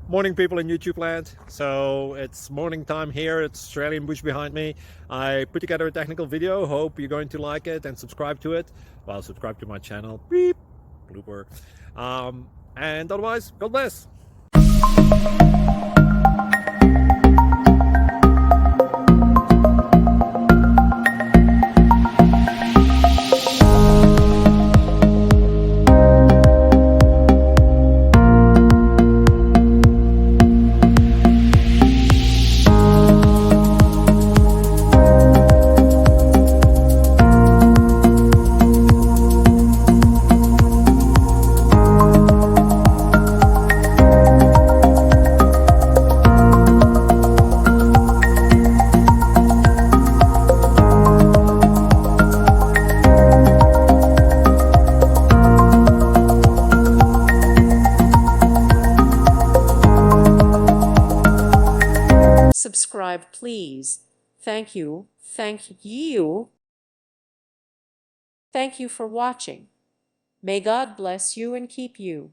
Morning, people in YouTube land. So it's morning time here. It's Australian bush behind me. I put together a technical video. Hope you're going to like it and subscribe to it. Well, subscribe to my channel. Beep. Blooper. And otherwise, God bless. Subscribe, please. Thank you. Thank you. Thank you for watching. May God bless you and keep you.